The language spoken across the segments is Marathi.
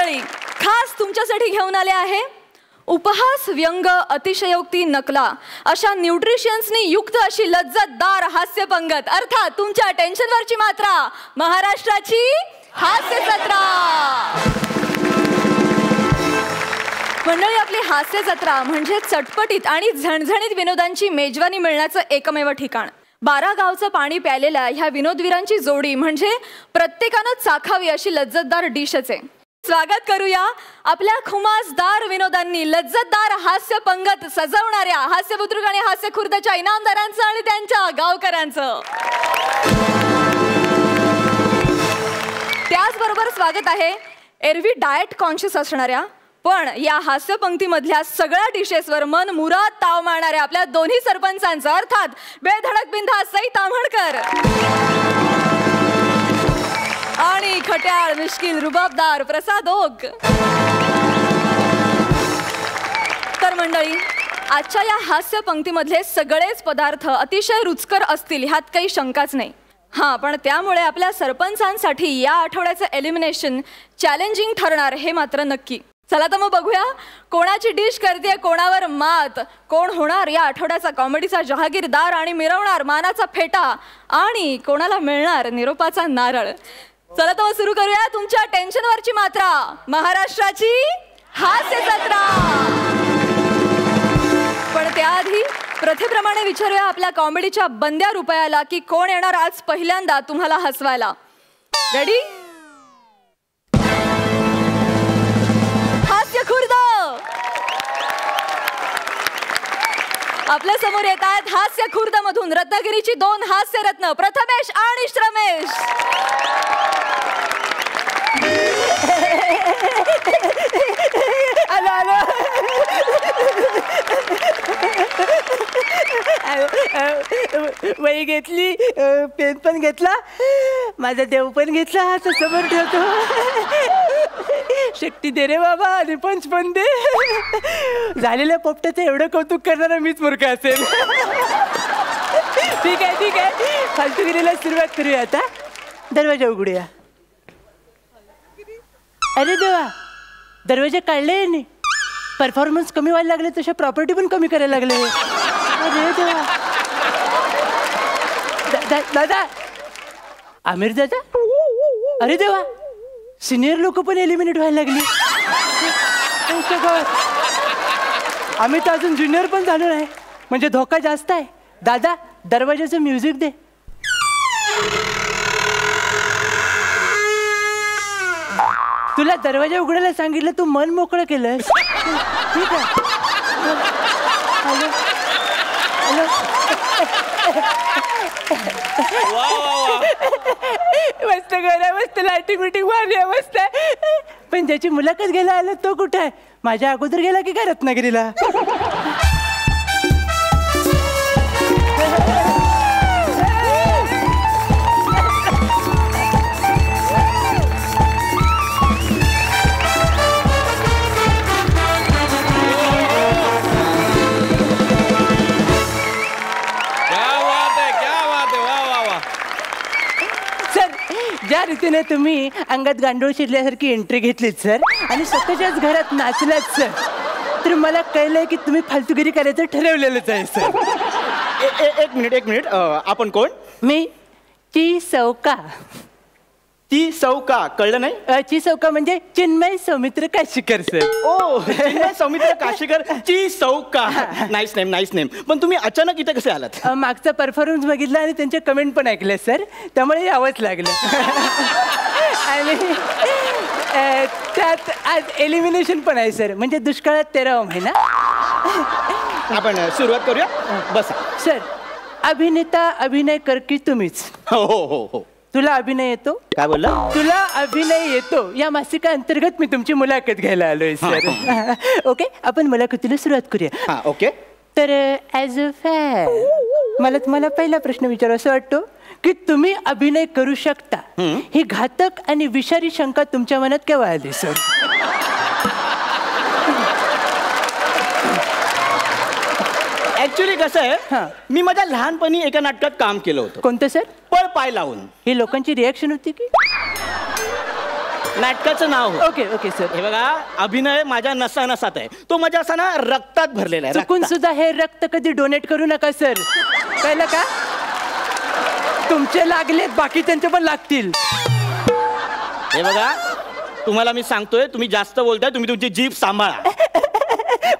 मंडळी, खास तुमच्यासाठी घेऊन आले आहे उपहास, व्यंग, अतिशयोक्ती, नकला अशा न्यूट्रिशन्सनी युक्त अशी लज्जतदार हास्य पंगत, अर्थात तुमच्या टेन्शनवरची मात्रा, महाराष्ट्राची हास्य जत्रा. मंडळी, आपली हास्य जत्रा म्हणजे चटपटीत आणि झणझणीत विनोदांची मेजवानी मिळण्याचं एकमेव ठिकाण. 12 गावचं पाणी प्यालेल्या ह्या विनोदवीरांची जोडी म्हणजे प्रत्येकानं चाखावी अशी लज्जतदार डिशच आहे. स्वागत करूया आपल्या खुमासदार विनोदांनी लज्जतदार हास्य पंगत सजवणाऱ्या हास्यपुत्रक आणि हास्य खुर्दच्या इनामदारांचं आणि त्यांच्या गावकऱ्यांचं. त्याचबरोबर स्वागत आहे एरवी डाएट कॉन्शियस असणाऱ्या पण या हास्य पंक्तीमधल्या सगळ्या डिशेसवर मन मुराद ताव मारणाऱ्या आपल्या दोन्ही सरपंचांचं, अर्थात बेधडक बिंदास सई ताम्हणकर आणि खट्याळ मिश्किल रुबाबदार प्रसाद ओक. तर मंडळी, आजच्या या हास्य पंक्तीमधले सगळेच पदार्थ अतिशय रुचकर असतील ह्यात काही शंकाच नाही. हां, पण त्यामुळे आपल्या सरपंचांसाठी या आठवड्याचं एलिमिनेशन चॅलेंजिंग ठरणार हे मात्र नक्की. चला तर मग बघूया कोणाची डिश करते कोणावर मात, कोण होणार या आठवड्याचा कॉमेडीचा जहागीरदार आणि मिरवणार मानाचा फेटा आणि कोणाला मिळणार निरोपाचा नारळ. चला तर मग सुरू करूया तुमच्या टेन्शनवरची मात्रा, महाराष्ट्राची हास्य जत्रा. पण त्याआधी प्रथेप्रमाणे विचारूया आपल्या कॉमेडीच्या बंद्या रुपयाला की कोण येणार आज पहिल्यांदा तुम्हाला हसवायला. रेडी? हास्य खुर्द. आपल्या समोर येत आहेत हास्य खुर्द मधून रत्नागिरीची 2 हास्य रत्न प्रथमेश आणि श्रमेश. वही घेतली, पेन पण घेतला, माझा देव पण घेतला, हात समोर ठेवतो. शक्ती दे रे बाबा आणि पंच पण दे. झालेल्या पोपट्याचं एवढं कौतुक करणारा मीच मूर्ख असेल. ठीक आहे ठीक आहे, फालतूगिरीला सुरुवात करूया. आता दरवाजा उघडूया. अरे देवा, दरवाजा काढले नाही. परफॉर्मन्स कमी व्हायला लागले तशा प्रॉपर्टी पण कमी करायला लागले. अरे देवा. दादा, आमिर दादा, अरे देवा, सिनियर लोक पण एलिमिनेट व्हायला लागली. आम्ही तर अजून ज्युनियर पण झालो नाही, म्हणजे धोका जास्त आहे. दादा, दरवाजाचं म्युझिक दे. तुला दरवाजा उघडायला सांगितलं, तू मन मोकळं केलं. ठीक आहे. Hello hello. मस्त घर आहे, मस्त लाइटिंग बिटिंग मारली आहे, मस्त. पण ज्याची मुलाखत घ्यायला आलं तो कुठे आहे? माझ्या अगोदर गेला की काय रत्नागिरीला? ज्या रीतीने तुम्ही अंगात गांडूळ शिरल्यासारखी एंट्री घेतलीत सर आणि स्वतःच्याच घरात नाचलात सर, तर मला कळलंय की तुम्ही फालतूगिरी करायचं ठरवलेलंच आहे सर. एक मिनिट, आपण कोण? मी चिसौका. चिसौका कळलं नाही? चिसौका म्हणजे चिन्मय सौमित्र काशीकर सर. ओ, चिन्मय सौमित्र काशीकर, चिसौका. Nice name. पण तुम्ही अचानक इथे कसे आलात? मागचा परफॉर्मन्स बघितला आणि त्यांच्या कमेंट पण ऐकल्या सर, त्यामुळे यावंच लागलं. आणि त्यात आज एलिमिनेशन पण आहे सर, म्हणजे दुष्काळात 13वा महिना. आपण सुरुवात करूया, बसा. सर, अभिनेता अभिनय कर की तुम्हीच? हो हो हो हो. तुला अभिनय येतो? काय बोलला? तुला अभिनय येतो या मासिका अंतर्गत मी तुमची मुलाखत घ्यायला आलोय सर. ओके, आपण मुलाखतीला सुरुवात करूया. ओके. तर ॲज अ फॅन मला तुम्हाला पहिला प्रश्न विचारावा असं वाटतो की तुम्ही अभिनय करू शकता ही घातक आणि विषारी शंका तुमच्या मनात केव्हा आली सर? ऍक्च्युली कसं आहे, मी माझ्या लहानपणी एका नाटकात काम केलं होतं. कोणतं सर? पळ पाय लावून. ही लोकांची रिॲक्शन होती की? नाटकाचं नाव. Okay okay sir. हे बघा, अभिनय माझ्या नसा नसात आहे. तो माझ्या असा ना रक्तात भरलेला आहे. चुकून सुद्धा हे रक्त कधी डोनेट करू नका सर. कळलं का? तुमचे लागलेत, बाकीच्यांचे पण लागतील. हे बघा, तुम्हाला मी सांगतोय, तुम्ही जास्त बोलताय, तुम्ही तुमची जीभ सांभाळा.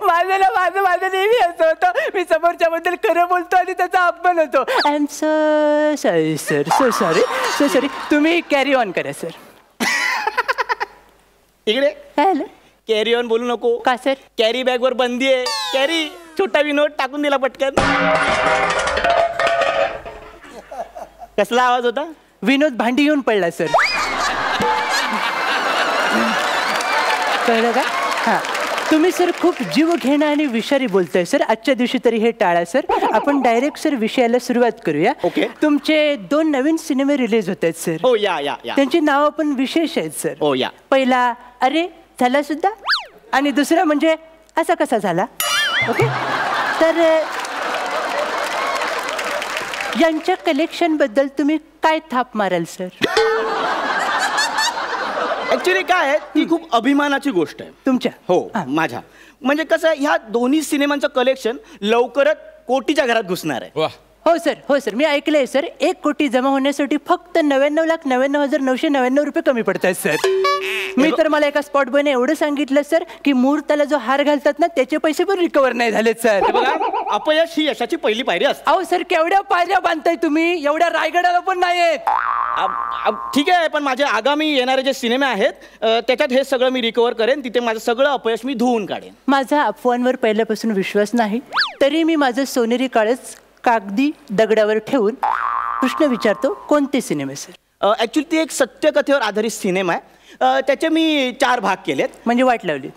माझं नेहमी असं होतं, मी समोरच्या बद्दल खरं बोलतो आणि त्याचा अपमान होतो. I am so sorry sir, so sorry. तुम्ही कॅरी ऑन करा सर. इकडे काय झालं? कॅरी ऑन बोलू नको. का सर? कॅरी बॅग वर बंदी आहे. कॅरी छोटा विनोद टाकून दिला पटकन. कसला आवाज होता? विनोद भांडी घेऊन पडला सर. कळलं का? हा, तुम्ही सर खूप जीव घेणं आणि विषारी बोलताय सर. आजच्या दिवशी तरी हे टाळा सर. आपण डायरेक्ट सर विषयाला सुरुवात करूया. ओके. तुमचे 2 नवीन सिनेमे रिलीज होत आहेत सर. हो, या. त्यांची नावं पण विशेष आहेत सर. हो, या. पहिला अरे झाला सुद्धा, आणि दुसरा म्हणजे असा कसा झाला. ओके. तर यांच्या कलेक्शन बद्दल तुम्ही काय थाप माराल सर? ऍक्च्युली काय आहे, ती खूप अभिमानाची गोष्ट आहे तुमच्या. हो, हा. माझ्या. म्हणजे कसं आहे, ह्या दोन्ही सिनेमांचं कलेक्शन लवकरच कोटीच्या घरात घुसणार आहे. हो सर, मी ऐकलंय सर. 1 कोटी जमा होण्यासाठी फक्त 99,99,999 रुपये कमी पडतात सर. मी तर मला एका स्पॉट बॉयने एवढं सांगितलं सर की मुहूर्ताला जो हार घालतात ना, त्याचे पैसे पण रिकवर नाही झालेत सर. हे बघा, अपयश ही यशाची पहिली पायरी असते. अहो सर, केवढ्या पायऱ्या बांधताय तुम्ही? एवढ्या रायगडाला पण नाहीयेत. ठीक आहे, पण माझे आगामी येणारे जे सिनेमे आहेत त्याच्यात हे सगळं मी रिकवर करेन. तिथे माझं सगळं अपयश मी धुवून काढेन. माझा अफवांवर पहिल्यापासून विश्वास नाही, तरी मी माझं सोनेरी काळच कागदी दगडावर ठेवून प्रश्न विचारतो, कोणते सिनेमे सर? ऍक्च्युली ती एक सत्यकथेवर आधारित सिनेमा आहे. त्याचे मी 4 भाग केलेत. म्हणजे वाट लावली?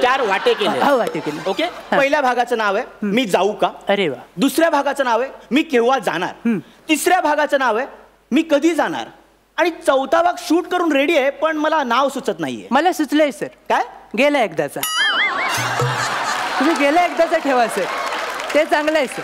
4 वाटे केले. हो, वाटे केले. ओके. पहिल्या भागाचं नाव आहे मी जाऊ का. अरे वा. दुसऱ्या भागाचं नाव आहे मी केव्हा जाणार. तिसऱ्या भागाचं नाव आहे मी कधी जाणार. आणि 4था भाग शूट करून रेडी आहे, पण मला नाव सुचत नाहीये. मला सुचलंय सर. काय? गेला एकदाचा. तुम्ही गेला एकदाचा ठेवा सर, ते चांगलं आहे सर.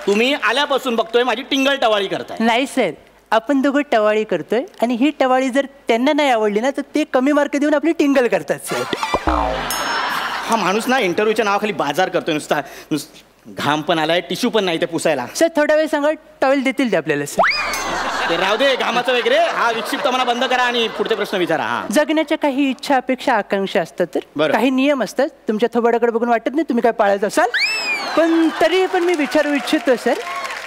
तुम्ही आल्यापासून बघतोय माझी टिंगल टवाळी करताय. नाही सर, आपण दोघं टवाळी करतोय आणि ही टवाळी जर त्यांना नाही आवडली ना, तर ते कमी मार्क देऊन आपली टिंगल करतात सर. हा माणूस ना इंटरव्ह्यूच्या नावाखाली बाजार करतोय नुसता. घाम पण आलाय, टिश्यू पण नाही ते पुसायला. सर थोडा वेळ सांगा, टॉवेल देतील ते आपल्याला सर. ते राहू दे घामाचं वगैरे. हा विक्षिप्तपणा बंद करा आणि पुढचे प्रश्न विचारा. हा, जगण्याच्या काही इच्छा, अपेक्षा, आकांक्षा असतात तर बरं. काही नियम असतात. तुमच्या थोबाडाकडे बघून वाटत नाही तुम्ही काय पाळत असाल, पण तरी पण मी विचारू इच्छितो सर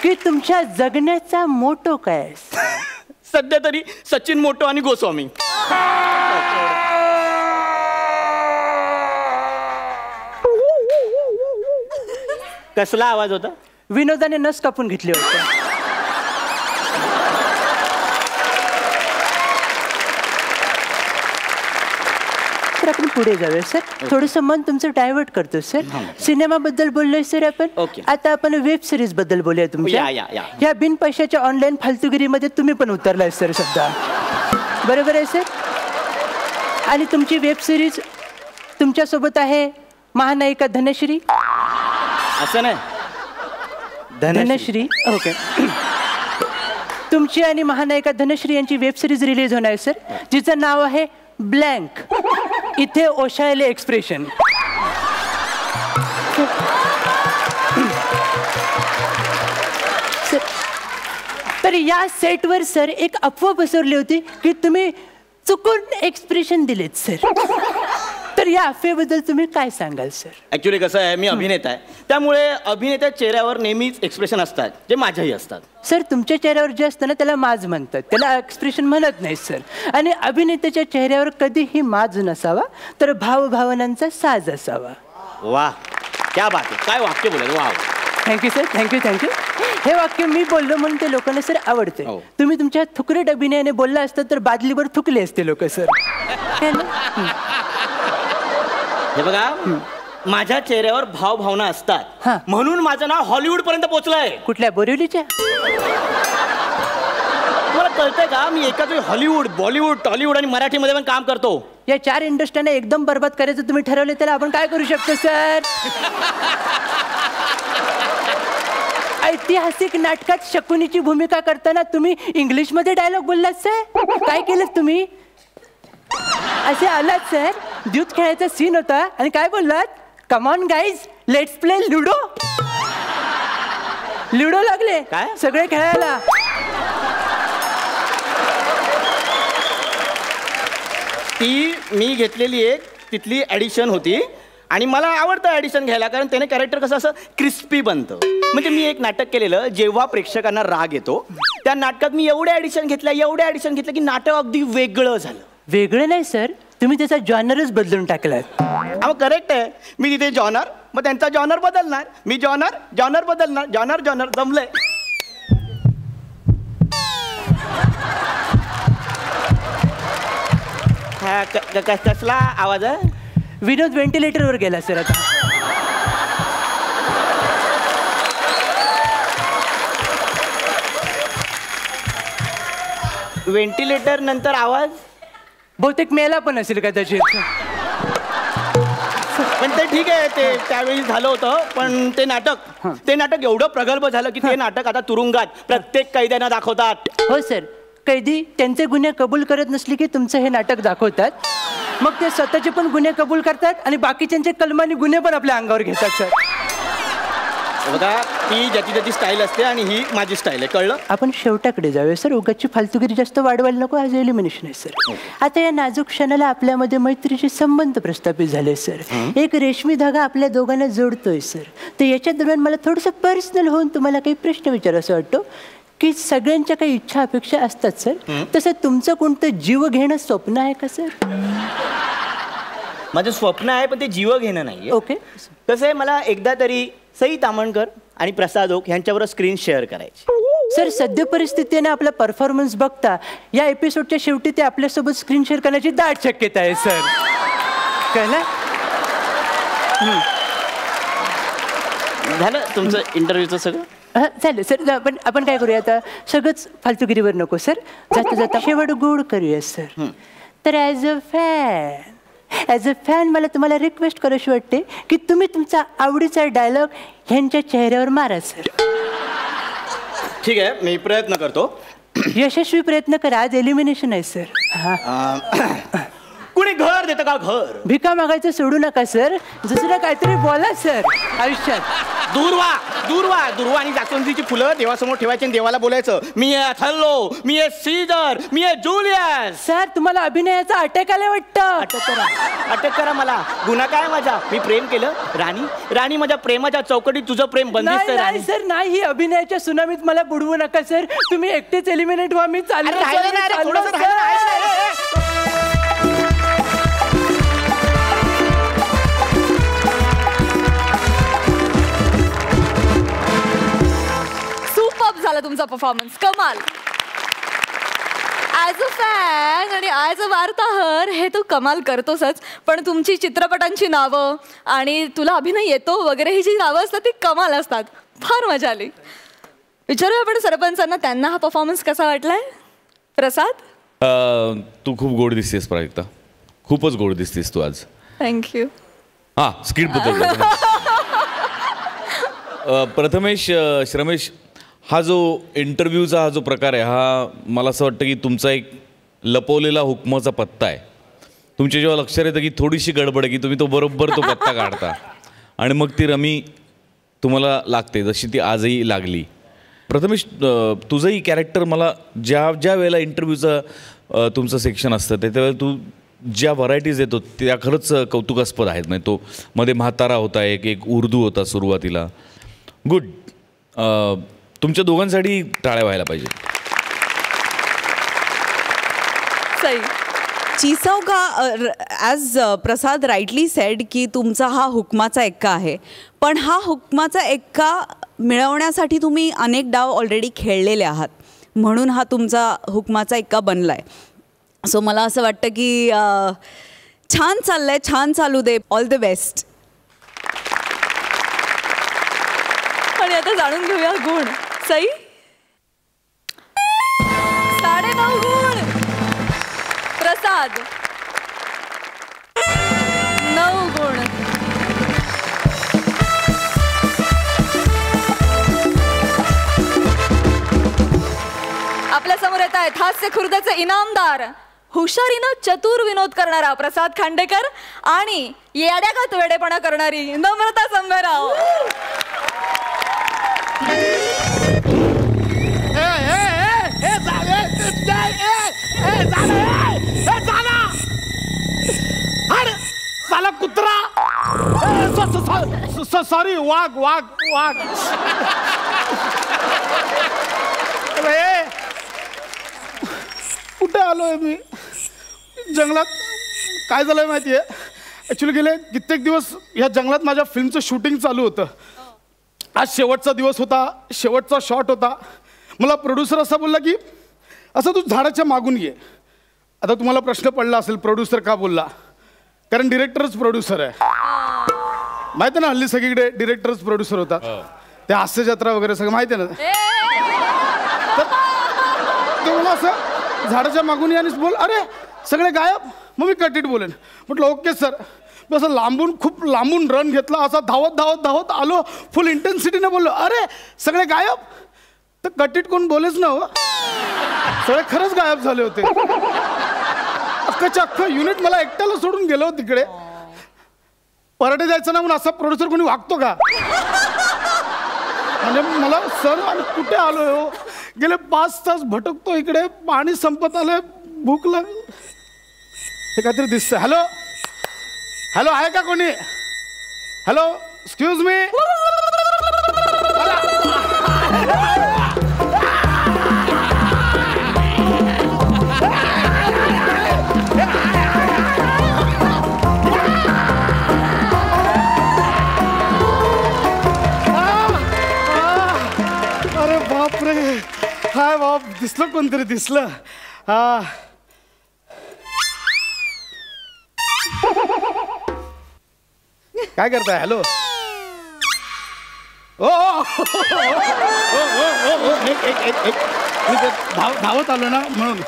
की तुमच्या जगण्याचा मोटो काय आहे? सध्या तरी सचिन मोटो आणि गोस्वामी. कसला आवाज होता? विनोदाने नस कापून घेतली होती. तर आपण पुढे जाऊया सर. थोडंसं मन तुमचं डायव्हर्ट करतो सर. सिनेमाबद्दल बोललोय सर आपण. ओके. आता आपण वेब सिरीज बद्दल बोलूया तुमच्या. या. ह्या बिन पैशाच्या ऑनलाईन फालतुगिरीमध्ये तुम्ही पण उतरलाय सर सध्या, बरोबर आहे सर? आणि तुमची वेब सिरीज तुमच्यासोबत आहे महानायिका धनश्री. असं नाही, धनश्री. ओके. तुमची आणि महानायिका धनश्री यांची वेब सिरीज रिलीज होणार आहे सर, जिचं नाव आहे ब्लँक. इथे ओशाळले एक्सप्रेशन. तर या सेटवर सर एक अफवा पसरली होती की तुम्ही चुकून एक्सप्रेशन दिलेत सर. तर या अफवेबद्दल तुम्ही काय सांगाल सर? ऍक्च्युली कसं आहे, मी अभिनेता आहे, त्यामुळे अभिनेत्या चेहऱ्यावर नेहमीच एक्सप्रेशन असतात जे माझ्याही असतात. सर तुमच्या चेहऱ्यावर जे असतं ना त्याला माज म्हणतात, त्याला एक्सप्रेशन म्हणत नाही सर. आणि अभिनेत्याच्या चेहऱ्यावर कधीही माज नसावा, तर भावभावनांचा साज असावा. वा, क्या बात आहे. काय वाक्य बोलायचं. वा, थँक्यू सर, थँक्यू. हे वाक्य मी बोललो म्हणून ते लोकांना सर आवडते. तुम्ही तुमच्या थुकरेट अभिनयाने बोलला असतं तर बादलीवर थुकले असते लोक सर. हे बघा, माझ्या चेहऱ्यावर भावभावना असतात, म्हणून माझं नाव हॉलिवूड पर्यंत पोहोचलंय. कुठल्या बोरिवलीच्या? तुम्हाला कळतंय का, मी एकाच वेळी हॉलिवूड, बॉलिवूड, टॉलिवूड आणि मराठीमध्ये पण काम करतो. या 4 इंडस्ट्रीने एकदम बरबाद करायचं तुम्ही ठरवले, त्याला आपण काय करू शकतो सर? ऐतिहासिक नाटकात शकुनीची भूमिका करताना तुम्ही इंग्लिशमध्ये डायलॉग बोललात सर. काय केलं तुम्ही? असे आलात सर, दूध खेळायचा सीन होता आणि काय बोललात, come on guys let's play ludo. Ludo लागले काय? सगळे खेळायला. ती मी घेतलेली एक तिथली ॲडिशन होती आणि मला आवडतं ॲडिशन घ्यायला, कारण त्याने कॅरेक्टर कसं असं क्रिस्पी बनतं. म्हणजे मी एक नाटक केलेलं, जेव्हा प्रेक्षकांना राग येतो, त्या नाटकात मी एवढ्या ॲडिशन घेतल्या की नाटक अगदी वेगळं झालं. वेगळं नाही सर, तुम्ही त्याचा जॉनरच बदलून टाकलात. मग करेक्ट आहे, मी तिथे जॉनर, मग त्यांचा जॉनर बदलणार, मी जॉनर बदलणार, जॉनर जमलंय. कसला आवाज आहे? विनोद व्हेंटिलेटरवर गेला सर आता. व्हेंटिलेटर नंतर आवाज बहुतेक मेला पण असेल कदाचित. पण ते ठीक आहे, ते त्यावेळी झालं होतं. पण ते नाटक एवढं प्रगल्भ झालं की ते नाटक आता तुरुंगात प्रत्येक कैद्यांना दाखवतात. हो सर, कैदी त्यांचे गुन्हे कबूल करत नसले की तुमचं हे नाटक दाखवतात. मग ते स्वतःचे पण गुन्हे कबूल करतात आणि बाकीच्यांचे कलमानी गुन्हे पण आपल्या अंगावर घेतात सर. बघा, ती ज्याची स्टाईल असते आणि ही माझी स्टाईल आहे, कळलं? आपण शेवटाकडे जाऊया सर, उगाची फालतुगिरी जास्त वाढवायला नको. आज एलिमिनेशन आहे सर. आता या नाजूक क्षणाला आपल्यामध्ये मैत्रीचे संबंध प्रस्थापित झाले सर. एक रेशमी धागा आपल्या दोघांना जोडतोय सर. तर याच्या दरम्यान मला थोडंसं पर्सनल होऊन तुम्हाला काही प्रश्न विचारायचं वाटतो की सगळ्यांच्या काही इच्छा अपेक्षा असतात सर, तसं तुमचं कोणतं जीव घेणं स्वप्न आहे का सर? माझं स्वप्न आहे, पण ते जीव घेणं नाही. ओके. कसं आहे, मला एकदा तरी सई तामणकर आणि प्रसाद ओक यांच्याबरोबर स्क्रीन शेअर करायची. सर, सद्य परिस्थितीने आपला परफॉर्मन्स बघता या एपिसोडच्या शेवटी ते आपल्यासोबत स्क्रीन शेअर करण्याची दाट शक्यता आहे सर. कळलं? झालं तुमचं इंटरव्ह्यूचं सगळं? चालेल सर. आपण काय करूया आता, सगळंच फालतुगिरीवर नको सर. जाता जाता शेवट गोड करूया सर. तर ॲज अ फॅन मला तुम्हाला रिक्वेस्ट करायची वाटते की तुम्ही तुमचा आवडीचा डायलॉग ह्यांच्या चेहऱ्यावर मारा सर. ठीक आहे, मी प्रयत्न करतो. यशस्वी प्रयत्न करा. आज एलिमिनेशन आहे सर. कुणी घर देतं का? घर भिका मागायचं सोडू नका सर. दुसरं काहीतरी बोला सर आयुष्यात. दुर्वा आणि जास्वंदीची फुलं देवासमोर ठेवायची आणि देवाला बोलायचं, मी आहे अथल्लो, मी आहे सीझर, मी आहे जुलियस. सर, तुम्हाला अभिनयाचा अटॅक आला वाटतं. अटक करा मला. गुन्हा काय माझा? मी प्रेम केलं. राणी माझ्या प्रेमाच्या चौकटीत तुझं प्रेम बंदिस्त आहे. नाही सर, नाही. ही अभिनयाच्या सुनामीत मला बुडवू नका सर. तुम्ही एकटेच एलिमिनेट व्हा. मी चाललो. झाला तुमचा परफॉर्मन्स, कमाल. ॲज अ फॅन आणि ॲज अ वार्ताहर हे तू कमाल करतोसच, पण तुमची चित्रपटांची नावं आणि तुला अभिनय येतो वगैरे ही जी नावं असतात ती कमाल असतात. फार मजा आली. विचारूया आपण सरपंचांना, त्यांना हा परफॉर्मन्स कसा वाटलाय? प्रसाद, तू खूप गोड दिसतेस प्राजक्ता, खूपच गोड दिसतेस तू आज. थँक्यू. हां, स्किट बद्दल. प्रथमेश, श्रमेश, हा जो इंटरव्ह्यूचा हा जो प्रकार आहे, हा मला असं वाटतं की तुमचा एक लपवलेला हुकमाचा पत्ता आहे. तुमच्या जेव्हा लक्षात येतं की थोडीशी गडबड आहे की तुम्ही तो बरोबर तो पत्ता काढता आणि मग ती रमी तुम्हाला लागते, जशी ती आजही लागली. प्रथमेश, तुझंही कॅरेक्टर मला ज्या वेळेला इंटरव्ह्यूचं तुमचं सेक्शन असतं त्यावेळेला तू ज्या व्हरायटीज येतो त्या खरंच कौतुकास्पद आहेत. म्हणजे तो मध्ये म्हातारा होता, एक उर्दू होता सुरुवातीला. गुड. तुमच्या दोघांसाठी टाळ्या व्हायला पाहिजे. सही. चिसौका, ॲज प्रसाद राईटली सेड की तुमचा हा हुकमाचा एक्का आहे, पण हा हुकमाचा एक्का मिळवण्यासाठी तुम्ही अनेक डाव ऑलरेडी खेळलेले आहात, म्हणून हा तुमचा हुकमाचा एक्का बनला आहे. सो मला असं वाटतं की छान चाललंय, छान चालू दे. All the best. आणि आता जाणून घेऊया गुण. सई, 9.5 गुण. प्रसाद, 9 गुण. आपल्या समोर येत आहेत हास्य खुर्दाचे इनामदार हुशारीनं चतुर विनोद करणारा प्रसाद खांडेकर आणि येड्यागत वेडेपणा करणारी नम्रता संभेराव. साला कुत्रा. सॉरी, वाघ वाघ वाघ. कुठे आलोय मी? जंगलात. काय झालंय माहितीये, ऍक्च्युली गेले कित्येक दिवस या जंगलात माझ्या फिल्मचं शूटिंग चालू होतं. आज शेवटचा दिवस होता, शेवटचा शॉट होता. मला प्रोड्युसर असा बोलला की असं तू झाडाच्या मागून ये. आता तुम्हाला प्रश्न पडला असेल प्रोड्युसर का बोलला, कारण डिरेक्टरच प्रोड्युसर आहे. माहिती आहे ना, हल्ली सगळीकडे डिरेक्टरच प्रोड्युसर होतात. ते हास्य जत्रा वगैरे सगळं माहिती आहे ना. तर ते मला असं झाडाच्या मागून ये आणि बोल, अरे सगळे गायब. मग मी कट इट बोलेन. म्हटलं ओके सर. मी असं लांबून, खूप लांबून रन घेतला, असा धावत धावत धावत आलो, फुल इंटेन्सिटीने बोललो, अरे सगळे गायब. तर कट इट कोण बोलेच ना हो, सगळे खरंच गायब झाले होते. अख्खाच्या अख्खं युनिट मला एकट्याला सोडून गेलो तिकडे. परडे जायचं ना म्हणून असा प्रोड्युसर कोणी वागतो का? म्हणजे मला सर आणि कुठे आलोय हो, गेले 5 तास भटकतो इकडे, पाणी संपत आलंय, भूक लाग. हे काहीतरी दिसतंय. हॅलो हॅलो, आहे का कोणी? Hello, excuse me. अरे बापरे, हाय बाप, दिसलं कोणतरी, दिसलं. काय करताय? हॅलो. ओ धावत आलो ना म्हणून.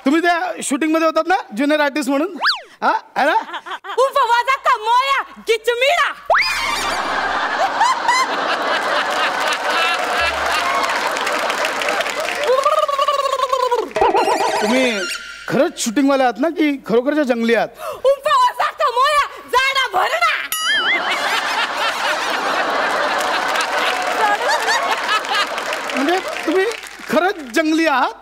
तुम्ही त्या शूटिंग मध्ये होतात ना, ज्युनियर आर्टिस्ट म्हणून. तुम्ही खरंच शूटिंग वाले आहात ना, की खरोखरच्या जंगली आहात? म्हणजे तुम्ही खरंच जंगली आहात?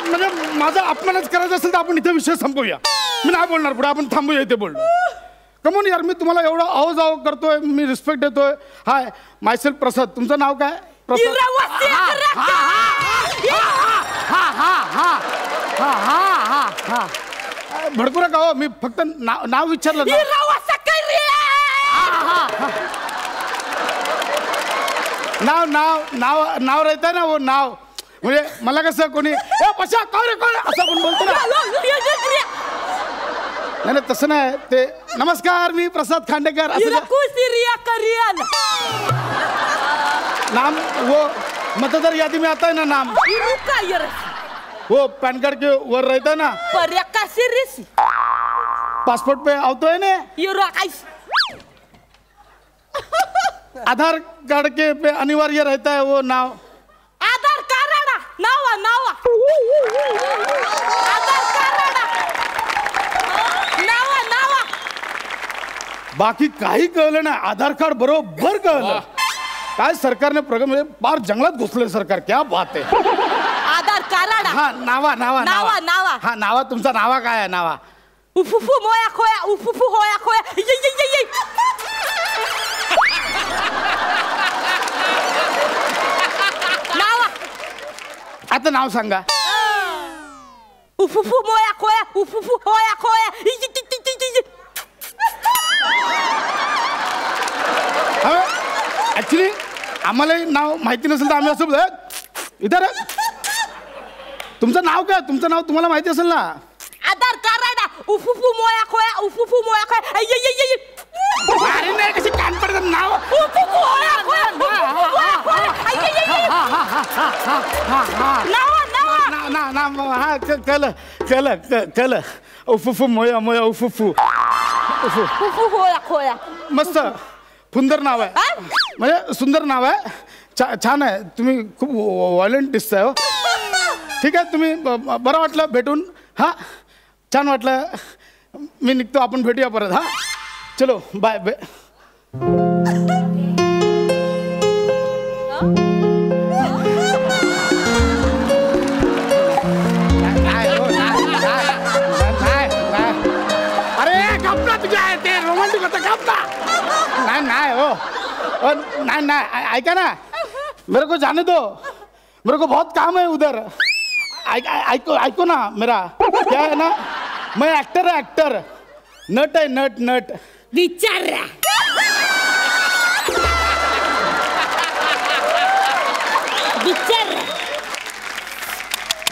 म्हणजे माझा अपमानच करायचा असेल तर आपण इथे विषय संपवूया. मी नाही बोलणार पुढे, आपण थांबूया इथे बोलणं. कमोन यार, मी तुम्हाला एवढा आव करतोय, मी रिस्पेक्ट देतोय. हाय, मायसेल्फ प्रसाद. तुमचं नाव काय? प्रसाद. भडकू नका हो, मी फक्त नाव विचारलं. नाव नाव नाव नाव राहता ना, वो नाव. म्हणजे मला कसं कोणी पशा काय रे काय असं कोण बोलतो ना. नाही तसं नाही ते. नमस्कार, मी प्रसाद खांडेकर. नाम वो मतदार यादी में आता है ना नाम, वो पैन कार्ड के वर रहता है ना. पासपोर्ट पे आवतो है ना. आधार कार्ड के पे अनिवार्य रहता है वो नाव. आधार कार्ड नावा नावा आधार कार्ड नावा नावा. बाकी काही कळलं ना, आधार कार्ड बरोबर कळलं. काय सरकारने प्रगम बार जंगलात घुसले सरकार. क्या बात आहे. आधार कार्ड. हा, नावा नावा नावा नावा. हा, नावा. तुमचा नावा काय आहे? नावा उफुफू मोया खोया, उफुफू होया खोया. नावा. आता नाव सांगा. उफुफू मोया खोया, उफुफू होया खोया. ऍक्च्युली आम्हाला नाव माहिती नसेल तर आम्ही असं बोलतो. इधर. तुमचं नाव काय? तुमचं नाव तुम्हाला माहिती असेल ना. आधार कार्ड. उफुफू मोया खोया, उफुफू मोया खोया. अरे नाही, कशी कान पडतात नाव. उफुफू होया खोया. नावा नावा. हा, कल उफुफू मोया मोया उफुफू. उफुफू होया खोया. मस्त सुंदर नाव आहे. म्हणजे सुंदर नाव आहे, छान आहे. तुम्ही खूप व्हायलंट दिसताय हो. ठीक आहे, तुम्ही बरं वाटलं भेटून. हां, छान वाटलं. मी निघतो, आपण भेटूया परत. हां, चलो बाय बाय. अरे कापला तुझ्या ते रोमांटिक होतं, कापला. नाही हो, नाही ऐका ना, मेरे को जाने दो, मेरे को बहुत काम है उधर. ऐको ना मेरा, क्या है ना, मैं एक्टर है, एक्टर. नट आहे, नट. विचार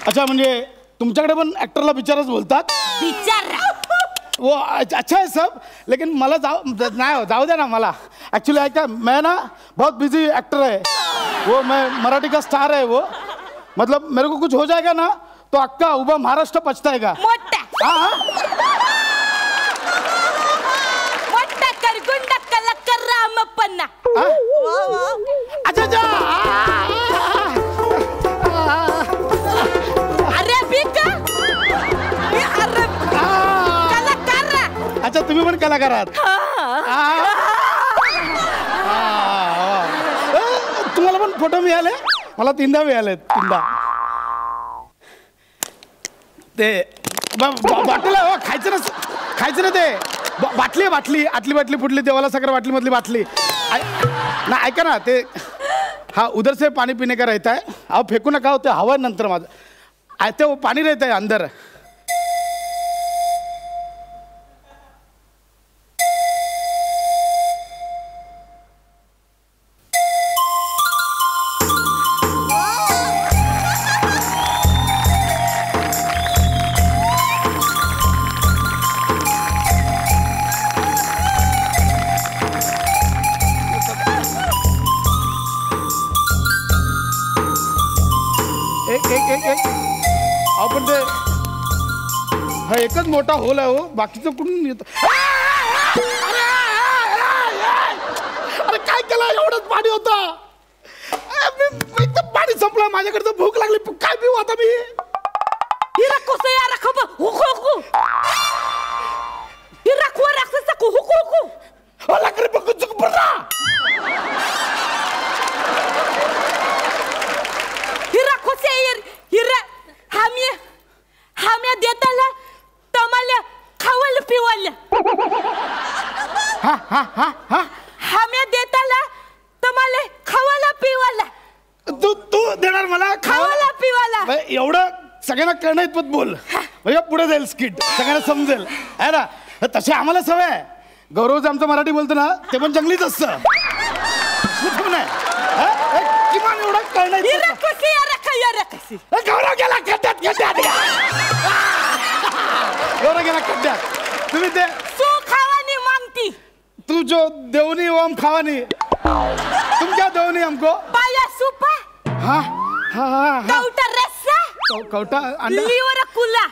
अच्छा, म्हणजे तुमच्याकडे पण ऍक्टरला बिचारच बोलतात. वो अच्छा है सब, लेकिन मला जाऊ दे ना मला. एक्चुअली ऐका, मैं ना बहुत बिजी एक्टर है वो, मैं मराठी का स्टार है वो. मतलब मेरे को कुछ हो जाएगा ना तो अक्का उभा महाराष्ट्र पछताएगा. हाँ अच्छा जा. अच्छा, तुम्ही पण कलाकार आहात. तुम्हाला पण फोटो मिळाले? मला 3दा मिळाले, 3दा. ते बॉटल हो, खायचं ना ते. बाटली आतली बाटली फुटली, देवाला साखर बाटलीमधली बाटली. ना ऐका ना, ते हा उधर से पानी पीने का रहता है. अहो फेकू नका हो, ते हवा नंतर माझं ते वो पानी रहता है अंदर. एक आपण ते हा एकच मोठा होल आहे हो, बाकीचं कुठून येतं. अरे काय केलं, एवढंच पाणी होतं. पाणी संपलं, माझ्याकडचं भूक लागली, काय पिऊ आता मी. हाम्या देताला तमाल्या खावायला पिवायला. हाम्या देताला तमाले खावायला पिवायला. तू देणार मला खावायला पिवायला. एवढं सगळ्यांना कळणं इतपत बोल, म्हणजे पुढे जाईल स्किट, सगळ्यांना समजेल आहे ना. तसे आम्हाला सवय आहे. गौरवचं आमचं मराठी बोलतो ना, ते पण जंगलीच असतं. किमान एवढं कळणं. गौरव गेला खड्ड्यात. गौरव गेला खड्ड्यात. तुम्ही ते तू खावानी मागती, तू जो देवनी ओम खावानी, तुम क्या देवनी हमको. पाया सुपा. हाँ. कौटा रस्सा. कौटा अंडा. लीवर कुला.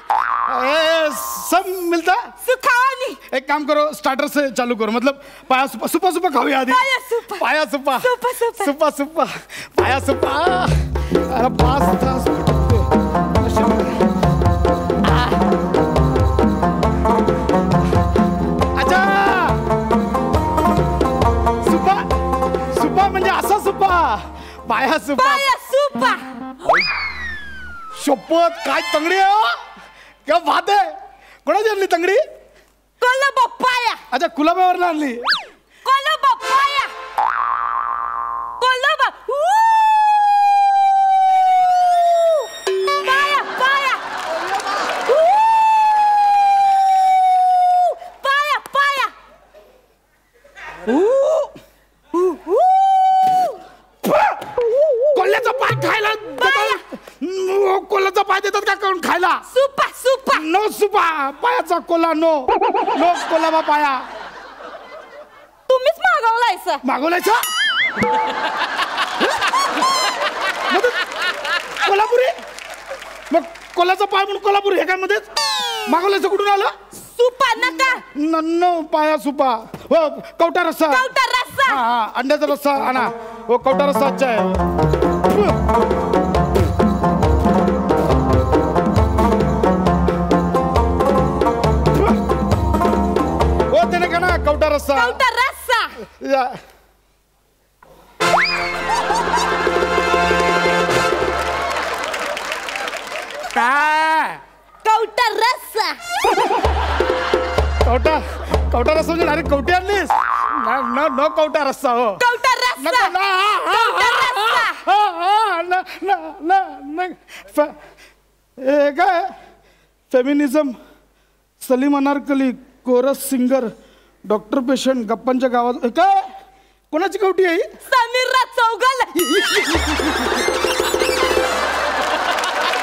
सब मिलता. सुखावानी. एक काम करो, स्टार्टर से चालू करो. मतलब पाया सुपा खाऊया आधी. पाया सुपा. पाया सुपा. पाया सुपा. अरे पास अच्छा, सुपा म्हणजे असा सुपा. पाया सुपा. शपथ, काय तंगडी आहे, क्या बात आहे. कोणाची आणली तंगडी. कोलबापाया. अच्छा, कुलाब्यावर आणली. कोलबापाया. कोलबा. पाया. कोल्ह्याचा पाय खायला. कोल्ह्याचा पाय देतात का कोण खायला. सुपा. नो सुपा. पायाचा कोल्हा नो. कोल्हा पाया. तुम्हीच मागवलायचा. कोल्हापुरी. मग कोल्ह्याचा पाय म्हणून कोल्हापुरी हे काय मध्येच मागवलायचं कुठून आलं. सुपा नका. नो पाया सुपा. कवटा रस्सा. रस्सा हाँ अंड्याचा रस्सा आणा वो कवटा रस्सा अच्छा है वो देने का ना कवटा रस्सा कवटा रस्सा या काय कवटा रस्सा कवटा कवटा रस्सा म्हणजे डायरेक्ट कवटी आणलीस न कवटा रस्सा हो कवटा रस्सा काय feminism Salim Anarkali chorus singer doctor patient गप्पांच्या गावात काय कोणाची कवटी आहे समीर चौगल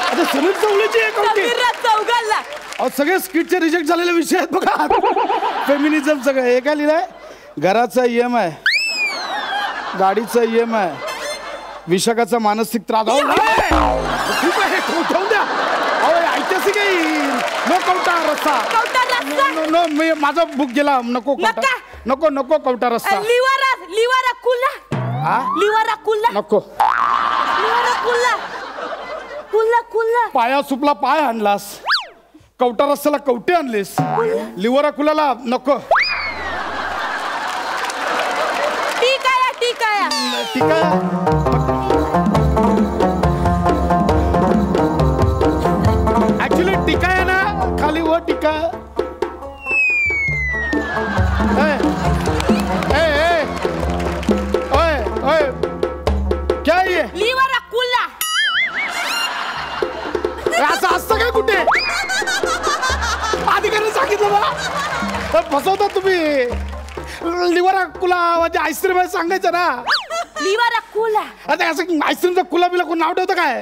आता समीर चौगलेची आहे कवटी समीर चौगल अहो सगळे स्किटचे रिजेक्ट झालेले विषय आहेत बघा फेमिनिझम सगळं हे काय लिहिलंय घराचा EMI गाडीचा EMI विशाखाचा मानसिक त्रास खूप आहे ठेवून द्या अहो ऐतिहासिक आहे नो कवटा रस्सा कवटा रस्सा नो मी माझा बुक गेला नको नका. नको कवटा रस्सा लिवारा कुल्ला हा लिवारा कुल्ला नको लिवारा कुल्ला कुल्ला कुल्ला पाया सुपला पाय आणलास कवटा रस्त्याला कवटे आणलीस लिव्हरा कुलाला नको ठीक आहे ठीक आहे ऍक्च्युली टीका आहे ना खाली वो टीका क्या ये लिवारा कुल्ला असं असतं काय कुठे अधिकाऱ्याने सांगितलं बा फसवता तुम्ही लिव्हरा कुला म्हणजे आईस्क्रीम सांगायचं ना लिवारा कुल्ला आता असं आईस्क्रीमचा कुला बिला कोण नाव ठेवतं काय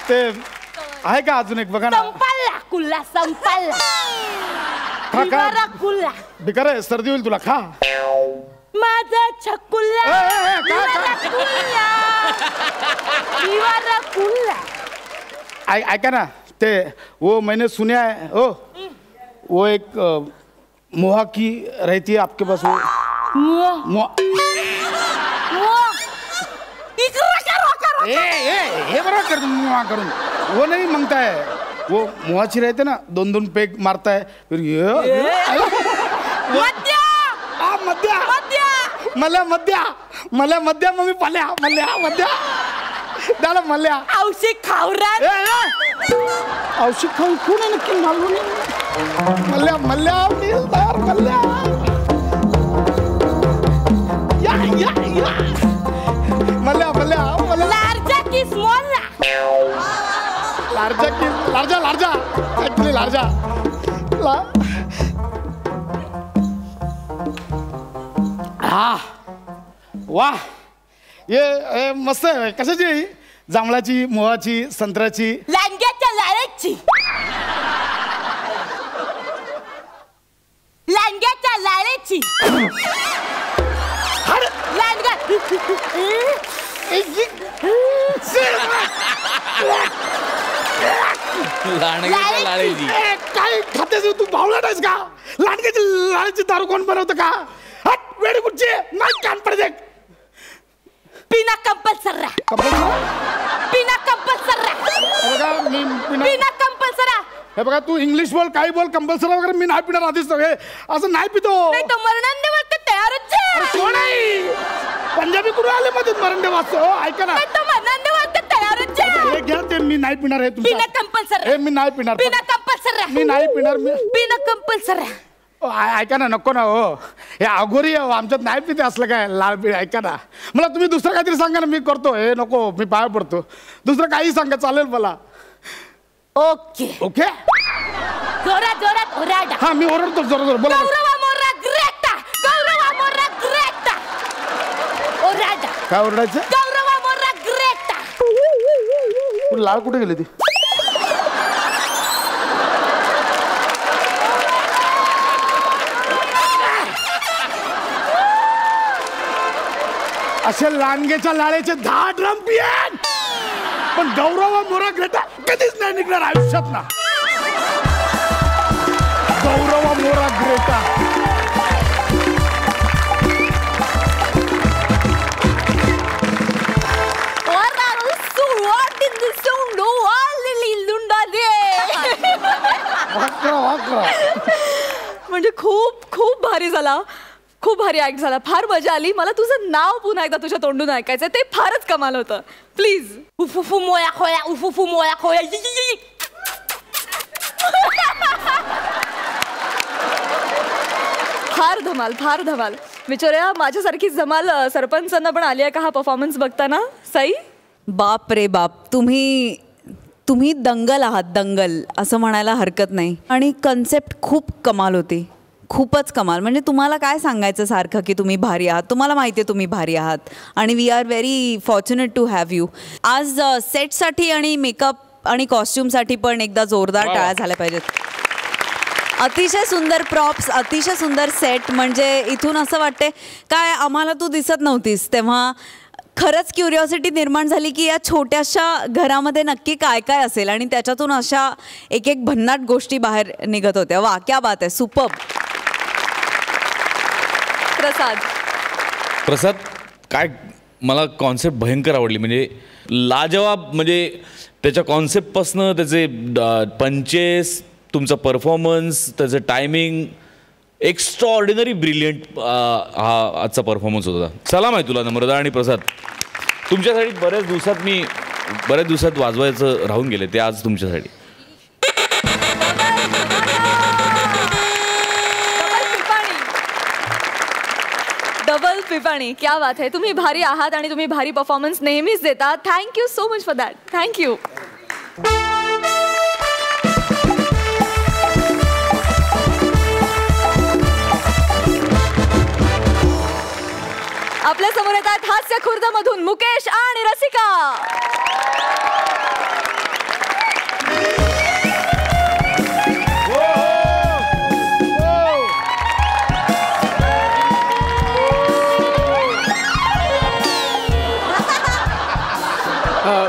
ते आहे का अजून एक बघा ना संपल्ला कुल्ला संपल्ला खा लिवारा कुल्ला बिकार आहे सर्दी होईल तुला खा माझा छकुल्ला लिवारा कुल्ला लिवारा कुल्ला ऐका ना ते वो मैंने सुना है वो एक मोहा की रहती है आपके पास वो हे बरोबर कर मुआ करून वो नहीं मांगता है वो मोहाची रहते ना 2-2 पेग मारता है फिर मध्या मम्मी पाल्या मध्या त्याला मल्ल्या औषध खावरा औषध खाऊन कोण आहे नक्की मालूम मल्ल्या तयार मल्ल्या मल्ल्या लार्जा की स्मॉल लार्जा ऍक्च्युली लार्जा हा वाह ये मस्त आहे कशाची आहे जांभळाची मोहाची संत्र्याची लांग्याच्या लाळेची लांगा लांडग्याच्या लाळेची काय खातेस तू भावला नाहीस का लांडग्याची लाळेची दारू कोण बनवतं का हट वेडी कुठची नाही कान पडते पिना कंपल्सरा पिना कंपल्सरा पिना कंपल्सरा हे बघा तू इंग्लिश बोल काही बोल कंपल्सरी वगैरे मी नाही पिणार आधीच असं नाही पितो नाही तो मरणंदेवरती तयारच आहे कोण आहे पंजाबी कुठे आले मध्ये मरंडे वाचतो ऐका ना नाही तो मरणंदेवरती तयारच आहे हे घ्या ते मी नाही पिणार आहे पिना कंपल्सरा हे मी नाही पिणार पिना कंपल्सरा मी नाही पिणार मी पिना कंपल्सरा ऐका ना नको ना हो हे अघोरी आहे आमच्यात नाही पिते असलं काय लाल पीळ ऐका ना मला तुम्ही दुसरं काहीतरी सांगा ना मी करतो हे नको मी पाया पडतो दुसरं काही सांगा चालेल मला ओके ओके जोरात जोरात ओरडा हा मी ओरडतो जोर जोर बोला गौरवा मोरा ग्रेटा गौरवा मोरा ग्रेटा ओरडा काय ओरडायचं गौरवा मोरा ग्रेटा लाल कुठे गेली ती असे लांडग्याच्या लाळेचे 10 ड्रम पियन पण गौरव मोरा ग्रेटा कधीच नाही निघणार आयुष्यात ना. गौरव मोरा ग्रेटा. म्हणजे खूप खूप भारी झाला, खूप भारी ऍक्ट झाला, फार मजा आली. मला तुझं नाव पुन्हा एकदा तुझ्या तोंडून ऐकायचं, ते फारच कमाल होतं. प्लीज. उफुफू मोया खोया, उफुफू मोया खोया. फार धमाल, फार धमाल. विचारूया माझ्यासारखीच धमाल सरपंचांना पण आली आहे का हा परफॉर्मन्स बघताना? साई. बाप रे बाप, तुम्ही दंगल आहात, दंगल असं म्हणायला हरकत नाही. आणि कन्सेप्ट खूप कमाल होती, खूपच कमाल. म्हणजे तुम्हाला काय सांगायचं सारखं की तुम्ही भारी आहात. तुम्हाला माहिती आहे तुम्ही भारी आहात आणि we are very fortunate to have you. आज सेटसाठी आणि मेकअप आणि कॉस्ट्युमसाठी पण एकदा जोरदार टाळ्या झाल्या पाहिजेत. अतिशय सुंदर प्रॉप्स, अतिशय सुंदर सेट. म्हणजे इथून असं वाटते काय आम्हाला तू दिसत नव्हतीस तेव्हा खरंच क्युरिओसिटी निर्माण झाली की या छोट्याशा घरामध्ये नक्की काय काय असेल आणि त्याच्यातून अशा एक एक भन्नाट गोष्टी बाहेर निघत होत्या. वा, क्या बात आहे, सुपर्ब. प्रसाद काय मला कॉन्सेप्ट भयंकर आवडली. म्हणजे लाजवाब. म्हणजे त्याच्या कॉन्सेप्टपासनं त्याचे पंचेस, तुमचा परफॉर्मन्स, त्याचं टायमिंग, एक्स्ट्रा ऑर्डिनरी ब्रिलियंट हा आजचा परफॉर्मन्स होता. सलाम आहे तुला नम्रता आणि प्रसाद. तुमच्यासाठी बऱ्याच दिवसात वाजवायचं राहून गेले ते आज तुमच्यासाठी. डबल पिपाणी, क्या बात आहे. तुम्ही भारी आहात आणि तुम्ही भारी परफॉर्मन्स नेहमीच देता. Thank you so much for that. Thank you. आपल्या समोर येतात हास्य खुर्द मधून मुकेश आणि रसिका.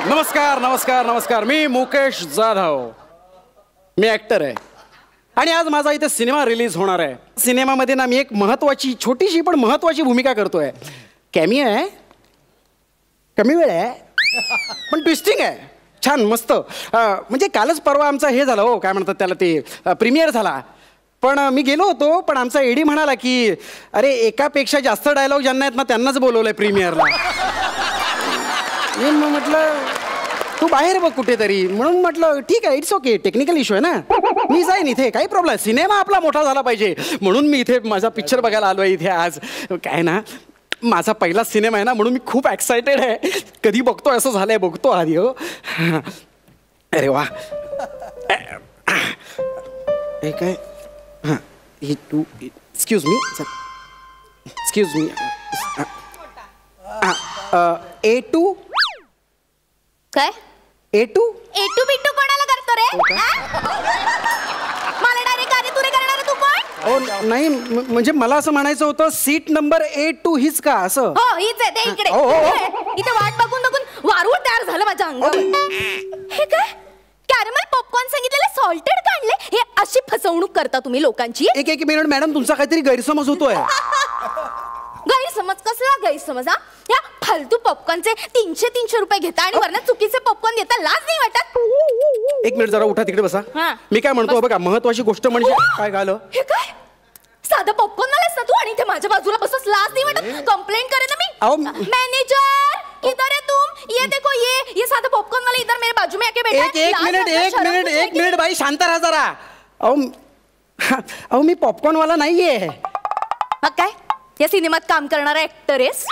नमस्कार नमस्कार नमस्कार. मी मुकेश जाधव, मी ॲक्टर आहे आणि आज माझा इथे सिनेमा रिलीज होणार आहे. सिनेमामध्ये ना मी एक महत्त्वाची, छोटीशी पण महत्त्वाची भूमिका करतोय. कॅमी आहे, कमी वेळ आहे पण ट्विस्टिंग आहे, छान मस्त. म्हणजे कालच परवा आमचा हे झालं हो, काय म्हणतात त्याला, ते प्रीमियर झाला. पण मी गेलो होतो, पण आमचा एडी म्हणाला की अरे एकापेक्षा जास्त डायलॉग ज्यांना आहेत ना त्यांनाच बोलवलंय प्रीमियरला. मी म्हटलं तू बाहेर बघ कुठेतरी, म्हणून म्हटलं ठीक आहे, इट्स ओके, टेक्निकल इश्यू आहे ना, मी जाईन, इथे काही प्रॉब्लेम. सिनेमा आपला मोठा झाला पाहिजे म्हणून मी इथे माझा पिक्चर बघायला आलो आहे इथे आज. काय ना, माझा पहिला सिनेमा आहे ना, म्हणून मी खूप एक्सायटेड आहे. कधी बघतोय असं झालंय, बघतो आधी. हो अरे वा. हे काय, हां हे two, excuse me sir, excuse me. A2 काय? A2 एटू बिट्टू कोणाला करतो रे? मला डायरेक्ट गाडी तुरे करणार तू कोण? ओ नाही, म्हणजे मला असं म्हणायचं होतं सीट नंबर A2 हीच का असं? हो हीच आहे, ते इकडे. इथे वाट बघून बघून वारूळ तयार झालं माझ्या अंगावर. हे काय? कॅरमल पॉपकॉर्न सांगितलेले सॉल्टेड काढले. हे अशी फसवणूक करता तुम्ही लोकांची. एक मिनिट मॅडम, तुमचा काहीतरी गैरसमज होतोय. गैरसमज? कसला गैरसमज? हा, या फालतू पॉपकॉर्नचे 300 रुपये घेता आणि वरनं चुकीचे पॉपकॉर्न घेता. लाज नाही वाटत? एक मिनिट जरा उठा, तिकडे बसा. हा. मी काय म्हणतो बघा, महत्वाची गोष्ट म्हणजे काय झालं. हे काय? साधा पॉपकॉर्न आलास ना तू आणि इथे माझ्या बाजूला बसस. लाज नाही वाटत? कंप्लेंट करेन ना मी. मैनेजर किधर है तुम? ये देखो, ये साधा पॉपकॉर्न वाला इधर मेरे बाजू में आके बैठा है. एक मिनिट बाई, शांत राहा जरा. अहो मी पॉपकॉर्न वाला नाहीये. काय या सिनेमात काम करणारा ऍक्टर आहेस?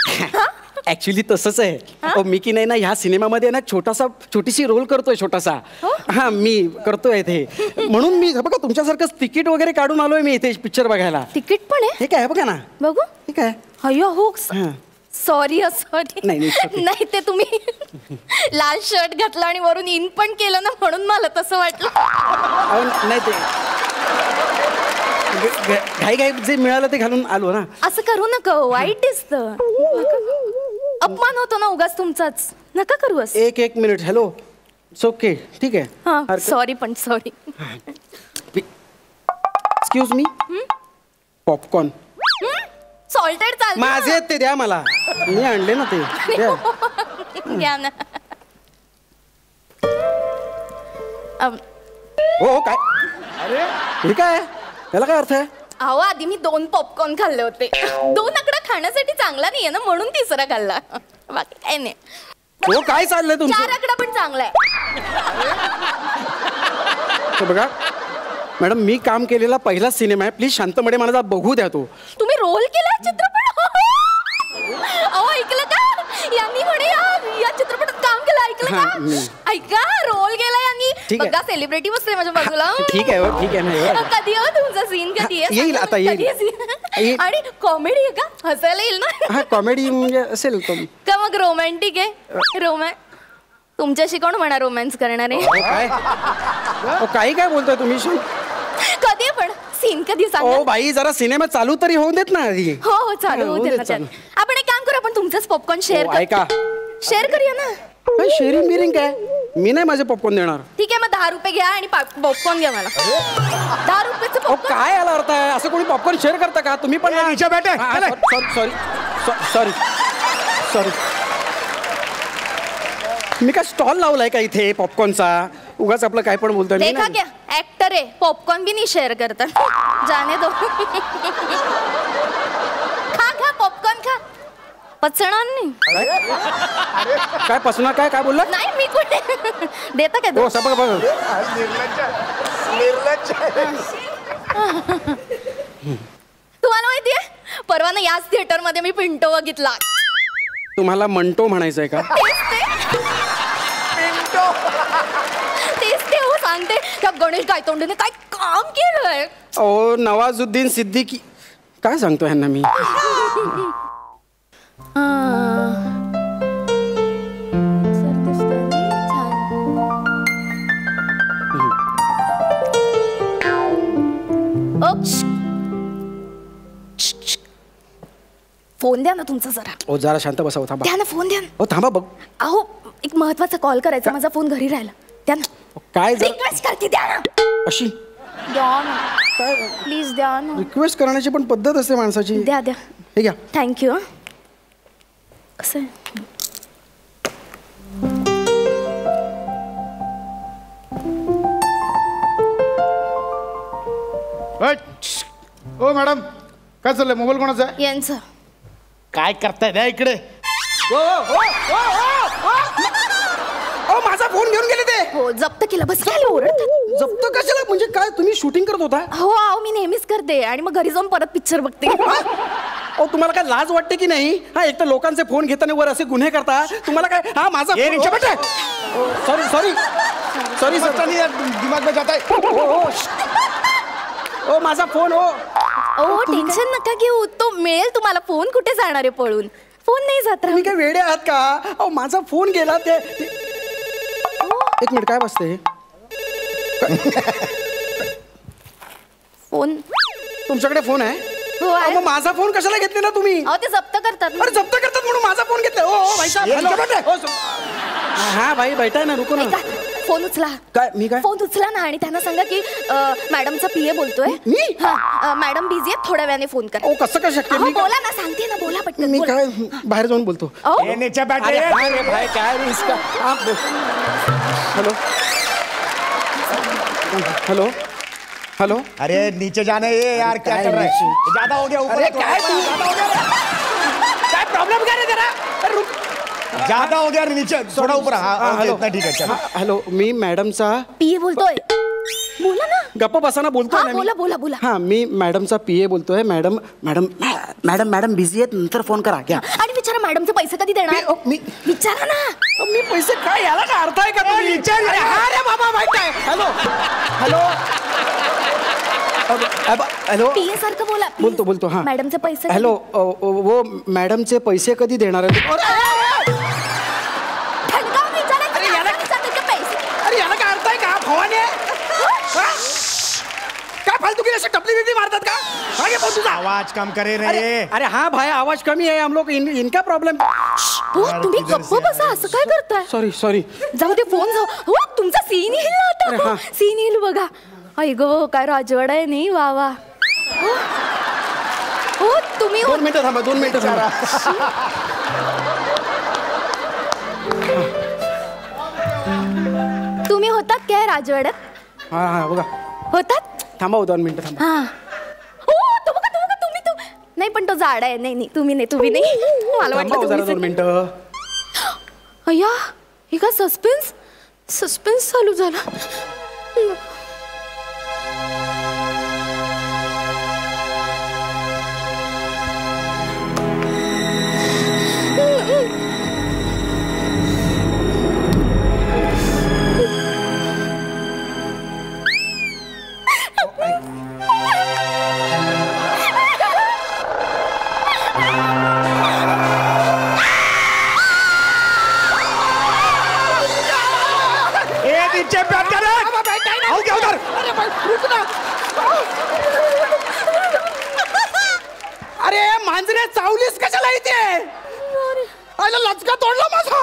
ऍक्च्युली तसंच आहे. अहो मी की नाही ना, ह्या सिनेमामध्ये ना छोटीशी रोल करतोय, छोटासा. हा मी करतोय इथे, म्हणून मी बघा तुमच्यासारखं तिकीट वगैरे काढून आलोय मी इथे पिक्चर बघायला. तिकीट पण आहे? हे काय बघा ना. बघू. हे काय? अय्यो हो, सॉरी सॉरी. नाही ते तुम्ही लाल शर्ट घातला आणि वरून इन पण केलं ना, म्हणून मला तसं वाटलं. नाही ते घाई जे मिळालं ते घालून आलो ना. असं करू नका, वाईट दिसतं. अपमान होतो ना उगाच तुमचाच. नका करू असं. एक मिनिट. हॅलो, ओके ठीक आहे. हा सॉरी पण sorry. Excuse me, popcorn salted चालतं ना? माझे आहेत ते द्या मला, मी आणले ना ते द्या. घ्या ना. हो काय, अरे हे काय, त्याला काय अर्थ आहे? अहो आधी मी 2 पॉपकॉर्न खाल्ले होते. 2 आकडा खाण्यासाठी चांगला नाहीये ना, म्हणून तिसरा खाल्ला, बाकी काय नाही. हो काय चाललंय 4 तुमचं? आकडा पण चांगला आहे. तर बघा मॅडम, मी काम केलेला पहिला सिनेमा आहे, प्लीज शांतपणे मला बघू द्या तो. तुम्ही रोल केलाय चित्रपट? अहो ऐकलं का, यांनी म्हणे या चित्रपटात काम केलं, ऐकलं हा, का? ऐका, रोल केला यांनी. ठीक आहे. बघा सेलिब्रिटी बसले माझ्या बाजूला. ठीक आहे हो, ठीक आहे ना, एवढं. कधी हो तुमचा सीन, कधी आहे? येईल, आता येईल. कधी आहे scene? येईल. आणि कॉमेडी आहे का, हसायला येईल ना? हा कॉमेडी म्हणजे असेल तो. का मग रोमॅन्टिक आहे? तुमच्याशी कोण म्हणा रोमॅन्स करणारे? काय काही काय बोलतोय तुम्ही? कधी पण सीन कधी सांगा. ओ बाई, जरा सिनेमा चालू तरी होऊ देत ना आधी. हो हो चालू होऊ होते देत ना चालू. त्यात. आपण एक काम करू, आपण तुमचंच पॉपकॉर्न शेअर ओ, ऐका. शेअर करूया ना. काय शेअरिंग बिरिंग काय? मी नाही माझे पॉपकॉर्न देणार. ठीक आहे, मग 10 रुपये घ्या आणि पॉपकॉर्न घ्या मला. 10 रुपयाचं अहो पॉपकॉर्न. काय याला अर्थ आहे? असं कोणी पॉपकॉर्न शेअर करता का? तुम्ही पण सॉरी सॉरी सॉरी. मी काय स्टॉल लावलाय का इथे पॉपकॉर्नचा? उगाच आपलं काय पण बोलतोय. मी देखा नाही. क्या, ऍक्टर आहे, पॉपकॉर्न भी नहीं शेअर करता. जाने दो. खा खा पॉपकॉर्न खा, पचणार नाही. काय पसणार? काय काय बोलला? नाही मी कुठे देता काय हो सगळं बघ. तुम्हाला माहितीये, परवा ना याच थिएटर मध्ये मी पिंटो बघितला. तुम्हाला मंटो म्हणायचंय का? तेच ते हो सांगते, त्या गणेश गायतोंडेने काय काम केलंय. ओ नवाजुद्दीन सिद्दीकी. काय सांगतो ह्यांना मी? फोन द्या ना तुमचा जरा. ओ जरा शांत बसावं, थांबा. द्या ना फोन, द्या ना. ओ थांबा बघ. अहो एक महत्वाचा कॉल करायचा, माझा फोन घरी राहिला. द्या ना. काय जर रिक्वेस्ट करते, द्या ना. अशी द्या ना काय प्लीज, द्या ना. रिक्वेस्ट करण्याची पण पद्धत असते माणसाची. द्या द्या. हे घ्या. थँक्यू. कसं आहे? हो मॅडम, काय चाललंय? मोबाईल कोणाचा आहे? यांचं. काय करताय? द्या इकडे. ओ माझा फोन घेऊन गेले ते. हो जप्त केलं. बस काय ओरडतात? जप्त कशाला? म्हणजे काय तुम्ही शूटिंग करत होता? हो अहो मी नेहमीच करते आणि मग घरी जाऊन परत पिक्चर बघते. ओ तुम्हाला काय लाज वाटते की नाही? हा एक तर लोकांचे फोन घेताना वर असे गुन्हे करता. तुम्हाला काय? हा माझा सॉरी सॉरी सॉरी सर, दिमाग में जाता है. ओ माझा फोन. हो ओ टेन्शन नका घेऊ, तो मिळेल तुम्हाला. फोन कुठे जाणार आहे पळून? फोन नाही जात. तुम्ही काय वेडे आहात का? अहो माझा फोन गेला ते. एक मिनिट, काय वाजते हे? फोन तुमच्याकडे फोन आहे? हो आहे. मग माझा फोन कशाला घेतलेला तुम्ही? अहो ते जप्त करतात. अरे जप्त करतात म्हणून माझा फोन घेतला? ओ भाई साहब. हा भाई बैठा ना, रुको ना. ऐका, फोन उचला. काय? मी काय? फोन उचला ना आणि त्यांना सांगा की मॅडमचा पीए बोलतोय. मी? हा मॅडम बिझी आहेत, थोड्या वेळाने फोन करा. ओ कसं काय शक्य? अहो, मी बोला ना, सांगते ना, बोला पटकन. मी बोला. काय बाहेर जाऊन बोलतो. अहो, भाई काय रे इसका? Hello hello hello. अरे नीचे जाना ये यार, क्या कर रहा है? ज्यादा हो गया ऊपर. अरे काय तू? काय प्रॉब्लेम काय रे जरा? अरे रुक. ज्यादा हो गया नीचे, थोड़ा ऊपर. हाँ हेलो. इतना ठीक है, चलो. हॅलो, मी मॅडमचा. पीए बोलतोय. बोला ना. गप्प बसाना बोलतोय हा ना मी. बोला बोला बोला. हा मी मॅडमचा पीए बोलतोय. Madam madam madam madam busy आहेत, नंतर फोन करा. घ्या. आणि विचारा मॅडमचे पैसे कधी देणार? मी विचारा ना. मी पैसे काय? याला काय अर्थ आहे का तुम्ही? अरे हा रे बाबा, माहित आहे. Hello hello hello. पीए सारखं बोला. बोलतो बोलतो. हा मॅडमचे पैसे कधी- हॅलो. वो मॅडमचे पैसे कधी देणार आहेत? ठणकावून विचारायचं. अरे याला- विचारायचे पैसे. अरे याला काय अर्थ आहे का? भवाने काय फालतू की असे टपली बिपली मारतात का? मागे बोल तुझा. आवाज कम करे अरे रे. अरे हाँ भाई, आवाज कमी है. हम लोग इनका प्रॉब्लम. हो तुम्ही गप्प बसा, असं काय करताय? सॉरी जाऊ दे, फोन जाऊ. हो तुमचा सीन येईल ना आता. सीन येईल बघा. आई गो काय राजवाडा आहे नाही. वा वा. हो तुम्ही 2 मिनिटं थांबा, 2 मिनिटं थांबा. तुम्ही होतात काय राजवाड्यात? हा बघा होतात. थांबा 2 मिनिटं थांबा. हा हो तो बघा तुम्ही नाही पण तो जाडा आहे. नाही तुम्ही नाही मला थांबा जरा 2 वाटलं. मिनिटं. अय्या हे का सस्पेन्स चालू झाला. अरे मांजरे चावलीस कशाला इथे? आयला लचका तोडला माझा.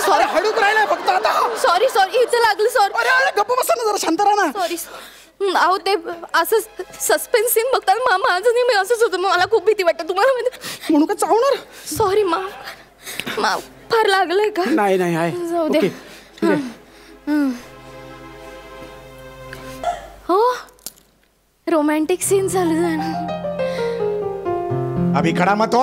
सॉरी हडूक राहिलाय फक्त आता. सॉरी इथे लागलं. सॉरी. अरे गप्प बसा ना जरा, शांत राहा ना. सॉरी. अहो ते असं सस्पेन्स सीन बघताना माझं नाही मी असंच होतं. मला खूप भीती वाटते. तुम्हाला म्हणून का चावणार? सॉरी माफ फार लागलंय का? नाही आहे. जाऊ दे. ओके, ठीक आहे. हो रोमॅन्टिक सीन चालू झाला. अभी खड़ा मत हो.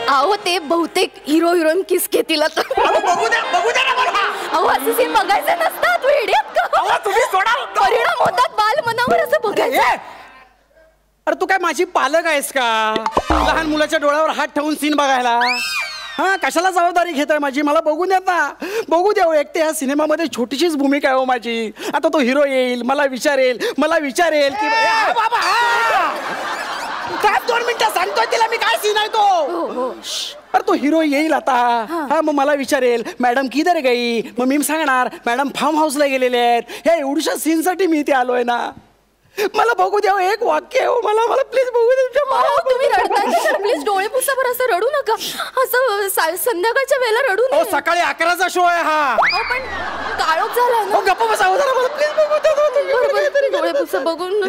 अहो ते बहुतेक हिरो हिरोईन किस घेतील आता. बघू दे ना मला. अहो असं सीन बघायचे नसतात. वेड्यात का? तुम्ही सोडा. परिणाम होतात बाल मनावर असं बघायचं. अरे तू काय माझी पालक आहेस का? लहान मुलाच्या डोळ्यावर हात ठेवून सीन बघायला. हा कशाला जबाबदारी घेताय माझी? मला बघू देत ना. बघू द्या. एकटे ह्या सिनेमामध्ये छोटीशीच भूमिका आहे हो माझी. आता तो हिरो येईल, मला विचारेल की बाबा काय 2 मिनिटं सांगतोय तिला मी काय सीन आहे तो. अरे तो हिरो येईल आता. हा मग मला विचारेल मॅडम किधर गई. मग मी सांगणार मॅडम फार्म हाऊसला गेलेले आहेत. ह्या एवढ्याशा सीनसाठी मी इथे आलोय ना. मला बघू द्या. एक वाक्य आहे मला प्लीज बघू दे. तुम्ही रडताय प्लीज डोळे पुसा बरं. असं रडू नका. असं संध्याकाळच्या वेळेला रडू नये. सकाळी 11चा शो आहे हा. पण काळोख झाला ना. गप्प बसा जरा. मला प्लीज बघू द्या. बरोबर डोळे पुसा बघून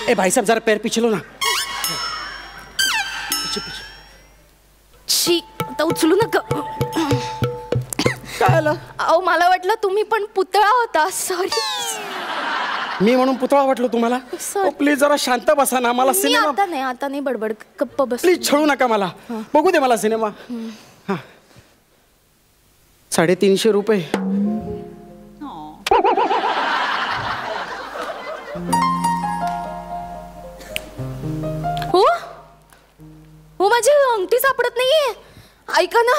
ए भाई साहब जरा पैर पीछे लो ना. शी आता उचलू नका. काय आलं? अहो मला वाटलं तुम्ही पण पुतळा होता. सॉरी. मी म्हणून पुतळा वाटलो तुम्हाला? प्लीज जरा शांत बसा ना. मला सिनेमा आता नाही बडबड. गप्प बस. प्लीज छळू नका मला. बघू दे मला सिनेमा. 350 रुपये. हो माझी अंगठी सापडत नाहीये. ऐका ना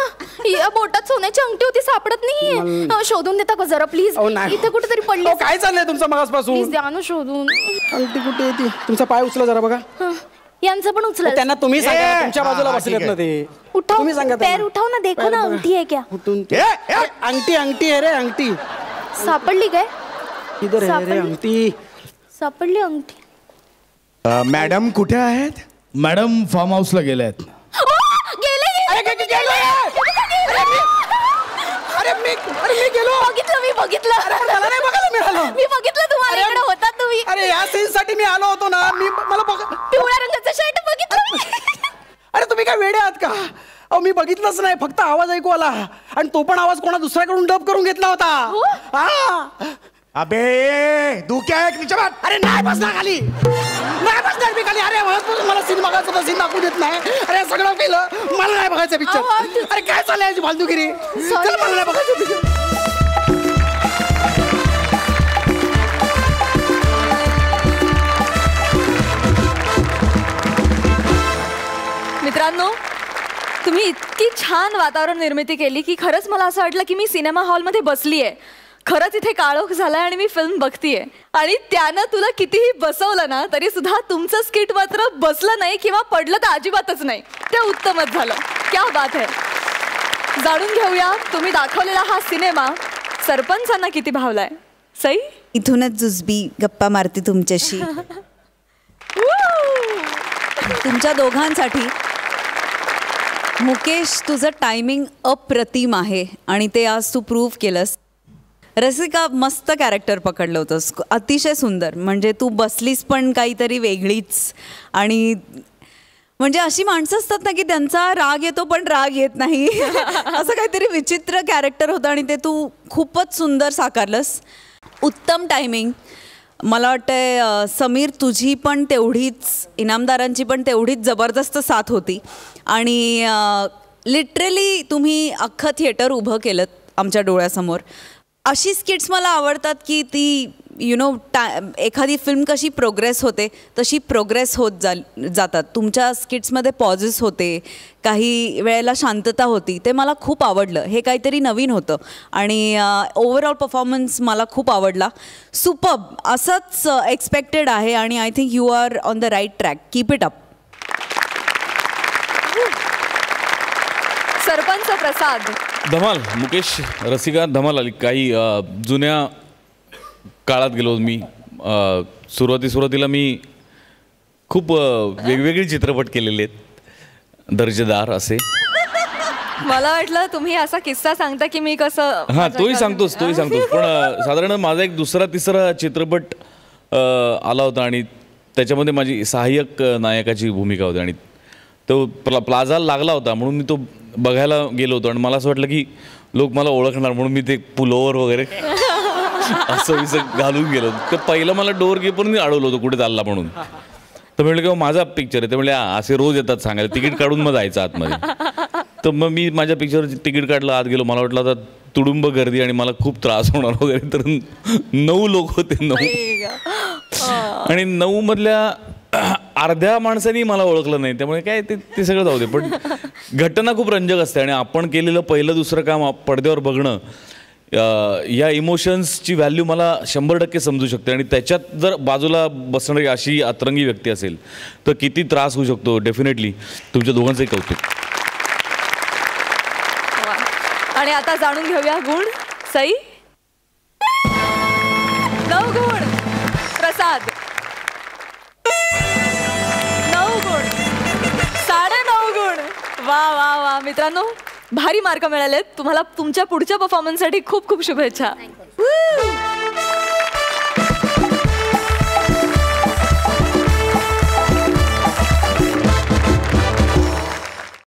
या बोटात सोन्याची अंगठी होती सापडत नाहीये. शोधून देता का जरा प्लीज? इथे कुठेतरी पडली. काय चाललंय तुमचं मगासपासून? प्लीज द्या ना शोधून. अंगठी कुठे येते? तुमचा पाय उचला जरा बघा. यांचं पण उचला. त्यांना तुम्ही सांगा. तुमच्या बाजूला बसलेत ना ते. तुम्ही सांगा. पैर उठाव ना. देखो ना अंगठी आहे क्या? अंगठी आहे रे. अंगठी सापडली काय? इधर आहे रे अंगठी. सापडली अंगठी. मॅडम कुठे आहेत? मॅडम फार्म हाऊसला गेल्या आहेत. मी गेलो. बघितलं मला नाही बघायला मिळालं. मी बघितलं तुम्हाला इकडे होता तुम्ही. अरे या सीन साठी मी आलो होतो ना. मला पिवळ्या रंगाचा शर्ट बघितलं. अरे तुम्ही काय वेडे आहात का? अहो मी बघितलंच नाही. फक्त आवाज ऐकू आला. आणि तो पण आवाज कोणा दुसऱ्याकडून डब करून घेतला होता. अबे दुख्या आहे नीचे बात. अरे नाही बसणार खाली. नाही बसणार मी खाली. अरे मला सीन बघायचं होता. सीन दाखवू देत नाही. अरे सगळं केलं. मला नाही बघायचं पिक्चर. अरे काय चाललंय याची फालतूगिरी. चल मला नाही बघायचं पिक्चर. मित्रांनो तुम्ही इतकी छान वातावरण निर्मिती केली की खरंच मला असं वाटलं की मी सिनेमा हॉलमध्ये बसली आहे. खरंच इथे काळोख झालाय आणि मी फिल्म बघतीये. आणि त्यानं तुला कितीही बसवलं ना तरी सुद्धा तुमचं स्किट मात्र बसलं नाही किंवा पडलं तर अजिबातच नाही. ते उत्तमच झालं. क्या बात आहे. जाणून घेऊया तुम्ही दाखवलेला हा सिनेमा सरपंचांना किती भावलाय. सई, इथूनच जुजबी गप्पा मारते तुमच्याशी. तुमच्या दोघांसाठी मुकेश, तुझं टायमिंग अप्रतिम आहे आणि ते आज तू प्रूव्ह केलंस. रसिका, मस्त कॅरेक्टर पकडलं होतंस, अतिशय सुंदर. म्हणजे तू बसलीस पण काहीतरी वेगळीच. आणि म्हणजे अशी माणसं असतात ना की त्यांचा राग येतो पण राग येत नाही. असं काहीतरी विचित्र कॅरेक्टर होतं आणि ते तू खूपच सुंदर साकारलंस. उत्तम टायमिंग. मला वाटतं समीर, तुझी पण तेवढीच, इनामदारांची पण तेवढीच जबरदस्त साथ होती. आणि लिटरली तुम्ही अख्खं थिएटर उभं केलं आमच्या डोळ्यासमोर. अशी स्किट्स मला आवडतात की ती एखादी फिल्म कशी प्रोग्रेस होते तशी प्रोग्रेस होत जातात. तुमच्या स्किट्समध्ये पॉजेस होते, काही वेळेला शांतता होती. ते मला खूप आवडलं. हे काहीतरी नवीन होतं आणि ओव्हरऑल परफॉर्मन्स मला खूप आवडला. सुपर्ब. असंच एक्सपेक्टेड आहे आणि I think you are on the right track. Keep it up. Sarpanch Prasad. धमाल. मुकेश, रसिका, धमाल आली. काही जुन्या काळात गेलो मी. सुरुवातीला मी खूप वेगवेगळे चित्रपट केलेले आहेत, दर्जेदार असे. मला वाटलं तुम्ही असा किस्सा सांगता की मी कसं. हां, तोही सांगतोस. पण साधारण माझा एक दुसरा तिसरा चित्रपट आला होता आणि त्याच्यामध्ये माझी सहाय्यक नायकाची भूमिका होती आणि तो प्लाझा लागला होता म्हणून मी तो बघायला गेलो होतो. आणि मला असं वाटलं की लोक मला ओळखणार म्हणून मी ते पुलोवर वगैरे असं घालून गेलो. तर पहिलं मला डोअर कीपरनी अडवलं होतं कुठे चालला म्हणून. तर म्हटलं की माझा पिक्चर आहे. ते म्हणले असे रोज येतात सांगायला, तिकीट काढून मग जायचं आतमध्ये. तर मग मी माझ्या पिक्चरचं तिकीट काढलं, आत गेलो. मला वाटलं आता तुडुंब गर्दी आणि मला खूप त्रास होणार वगैरे. तर 9 लोक होते. 9 आणि 9 मधल्या अर्ध्या माणसांनी मला ओळखलं नाही. त्यामुळे काय ते सगळं जाऊ दे. पण घटना खूप रंजक असते आणि आपण केलेलं पहिलं दुसरं काम पडद्यावर बघणं, या इमोशन्सची व्हॅल्यू मला 100% समजू शकते. आणि त्याच्यात जर बाजूला बसणारी अशी अतरंगी व्यक्ती असेल तर किती त्रास होऊ शकतो. डेफिनेटली तुमच्या दोघांचंही कौतुक. आणि आता जाणून घेऊया गुण. सई, 9 गुण. प्रसाद, 9 गुण. 9.5 गुण. वा वा वा. मित्रांनो, भारी मार्क मिळालेत तुम्हाला. तुमच्या पुढच्या परफॉर्मन्ससाठी खूप खूप शुभेच्छा.